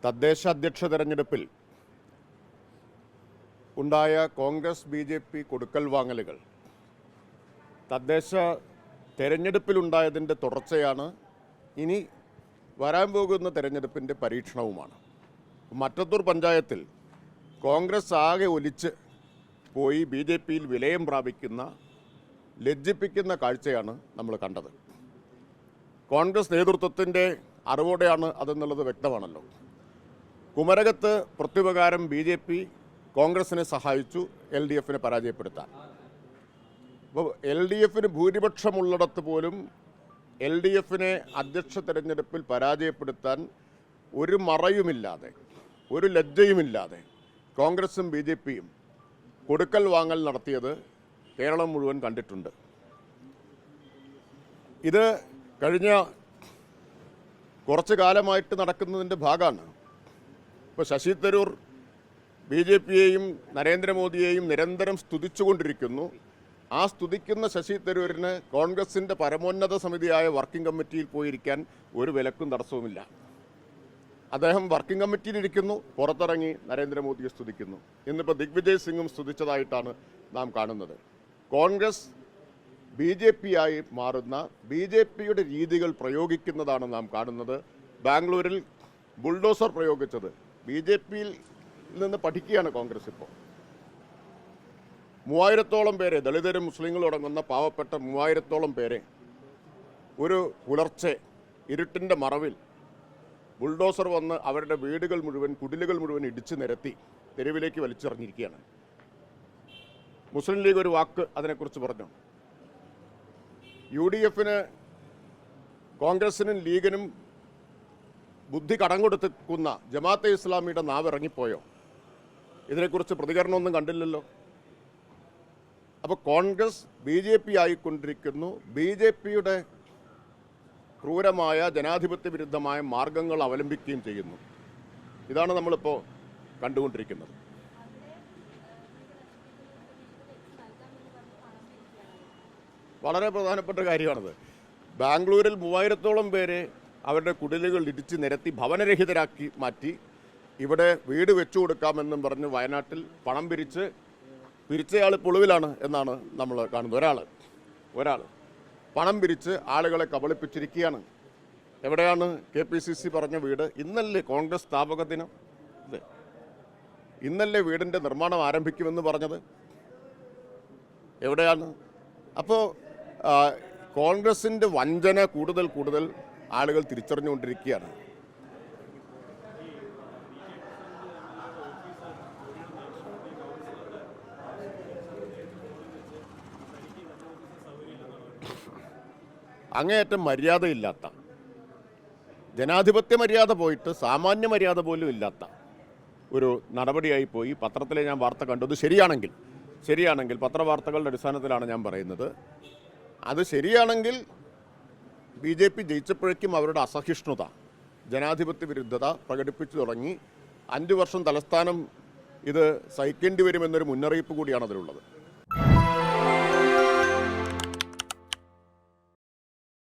തദ്ദേശ അധ്യക്ഷ തെരഞ്ഞെടുപ്പിൽ ഉണ്ടായ കോൺഗ്രസ് BJP കൊടുക്കൽ വാങ്ങലുകൾ തദ്ദേശ തെരഞ്ഞെടുപ്പിലുണ്ടായതിൻ്റെ തുടർച്ചയാണ് ഇനി വരാൻ പോകുന്ന തെരഞ്ഞെടുപ്പിൻ്റെ പരീക്ഷണവുമാണ്. മറ്റത്തൂർ പഞ്ചായത്തിൽ കോൺഗ്രസ് ആകെ ഒലിച്ച് പോയി BJPയിൽ വിലയം പ്രാപിക്കുന്ന ലജ്ജിപ്പിക്കുന്ന കാഴ്ചയാണ് നമ്മൾ കണ്ടത്. കോൺഗ്രസ് നേതൃത്വത്തിൻ്റെ അറിവോടെയാണ് അതെന്നുള്ളത് വ്യക്തമാണല്ലോ. കുമരകത്ത് പ്രത്യുപകാരം BJP കോൺഗ്രസിനെ സഹായിച്ചു LDFനെ പരാജയപ്പെടുത്താൻ. അപ്പോൾ LDFന് ഭൂരിപക്ഷമുള്ളിടത്ത് പോലും LDFനെ അധ്യക്ഷ തെരഞ്ഞെടുപ്പിൽ പരാജയപ്പെടുത്താൻ ഒരു മറയുമില്ലാതെ, ഒരു ലജ്ജയുമില്ലാതെ കോൺഗ്രസും BJPയും കൊടുക്കൽ വാങ്ങൽ നടത്തിയത് കേരളം മുഴുവൻ കണ്ടിട്ടുണ്ട്. ഇത് കഴിഞ്ഞ കുറച്ച് കാലമായിട്ട് നടക്കുന്നതിൻ്റെ ഭാഗമാണ്. ഇപ്പോൾ ശശി തരൂർ BJPയെയും നരേന്ദ്രമോദിയെയും നിരന്തരം സ്തുതിച്ചുകൊണ്ടിരിക്കുന്നു. ആ സ്തുതിക്കുന്ന ശശി തരൂരിന് കോൺഗ്രസിൻ്റെ പരമോന്നത സമിതിയായ വർക്കിംഗ് കമ്മിറ്റിയിൽ പോയിരിക്കാൻ ഒരു വിലക്കും തടസ്സവുമില്ല. അദ്ദേഹം വർക്കിംഗ് കമ്മിറ്റിയിലിരിക്കുന്നു, പുറത്തിറങ്ങി നരേന്ദ്രമോദിയെ സ്തുതിക്കുന്നു. ഇന്നിപ്പോൾ ദിഗ്വിജയ് സിംഗും സ്തുതിച്ചതായിട്ടാണ് നാം കാണുന്നത്. കോൺഗ്രസ് BJPയായി മാറുന്ന BJPയുടെ രീതികൾ പ്രയോഗിക്കുന്നതാണ് നാം കാണുന്നത്. ബാംഗ്ലൂരിൽ ബുൾഡോസർ പ്രയോഗിച്ചത് BJPയിൽ നിന്ന് പഠിക്കുകയാണ് കോൺഗ്രസ്. ഇപ്പോൾ 3000-ഓളം പേരെ, ദളിതരും മുസ്ലിങ്ങളും അടങ്ങുന്ന പാവപ്പെട്ട 3000-ഓളം പേരെ ഒരു പുലർച്ചെ ഇരുട്ടിൻ്റെ മറവിൽ ബുൾഡോസർ വന്ന് അവരുടെ വീടുകൾ മുഴുവൻ, കുടിലുകൾ മുഴുവൻ ഇടിച്ചു നിരത്തി തെരുവിലേക്ക് വലിച്ചെറിഞ്ഞിരിക്കുകയാണ്. മുസ്ലിം ലീഗ് ഒരു വാക്ക് അതിനെക്കുറിച്ച് പറഞ്ഞു. UDFന്, കോൺഗ്രസിനും ലീഗിനും ബുദ്ധി കടം കൊടുക്കുന്ന ജമാഅത്തെ ഇസ്ലാമിയുടെ നാവ് ഇറങ്ങിപ്പോയോ? ഇതിനെക്കുറിച്ച് പ്രതികരണമൊന്നും കണ്ടില്ലല്ലോ. അപ്പോൾ കോൺഗ്രസ് BJP ആയിക്കൊണ്ടിരിക്കുന്നു. BJPയുടെ ക്രൂരമായ ജനാധിപത്യ വിരുദ്ധമായ മാർഗങ്ങൾ അവലംബിക്കുകയും ചെയ്യുന്നു. ഇതാണ് നമ്മളിപ്പോൾ കണ്ടുകൊണ്ടിരിക്കുന്നത്. വളരെ പ്രധാനപ്പെട്ട കാര്യമാണത്. ബാംഗ്ലൂരിൽ 3000-ഓളം പേരെ അവരുടെ കുടിലുകൾ ഇടിച്ച് നിരത്തി ഭവനരഹിതരാക്കി മാറ്റി. ഇവിടെ വീട് വെച്ചു കൊടുക്കാമെന്നും പറഞ്ഞ് വയനാട്ടിൽ പണം പിരിച്ചയാൾ പൊളിവിലാണ് എന്നാണ് നമ്മൾ കാണുന്നത്. ഒരാൾ പണം പിരിച്ച് ആളുകളെ കബളിപ്പിച്ചിരിക്കുകയാണ്. എവിടെയാണ് KPCC പറഞ്ഞ വീട്? ഇന്നല്ലേ കോൺഗ്രസ് സ്ഥാപക ദിനം? ഇന്നല്ലേ വീടിൻ്റെ നിർമ്മാണം ആരംഭിക്കുമെന്ന് പറഞ്ഞത്? എവിടെയാണ്? അപ്പോൾ കോൺഗ്രസിൻ്റെ വഞ്ചന കൂടുതൽ ആളുകൾ തിരിച്ചറിഞ്ഞുകൊണ്ടിരിക്കുകയാണ്. അങ്ങേയറ്റം മര്യാദയില്ലാത്ത, ജനാധിപത്യ മര്യാദ പോയിട്ട് സാമാന്യ മര്യാദ പോലും ഇല്ലാത്ത ഒരു നടപടിയായി പോയി. പത്രത്തിലെ ഞാൻ വാർത്ത കണ്ടത് ശരിയാണെങ്കിൽ പത്രവാർത്തകളുടെ അടിസ്ഥാനത്തിലാണ് ഞാൻ പറയുന്നത്. അത് ശരിയാണെങ്കിൽ BJP ജയിച്ചപ്പോഴേക്കും അവരുടെ അസഹിഷ്ണുത, ജനാധിപത്യ വിരുദ്ധത പ്രകടിപ്പിച്ചു തുടങ്ങി. 5 വർഷം തലസ്ഥാനം ഇത് സഹിക്കേണ്ടി വരുമെന്നൊരു മുന്നറിയിപ്പ് കൂടിയാണ് അതിലുള്ളത്.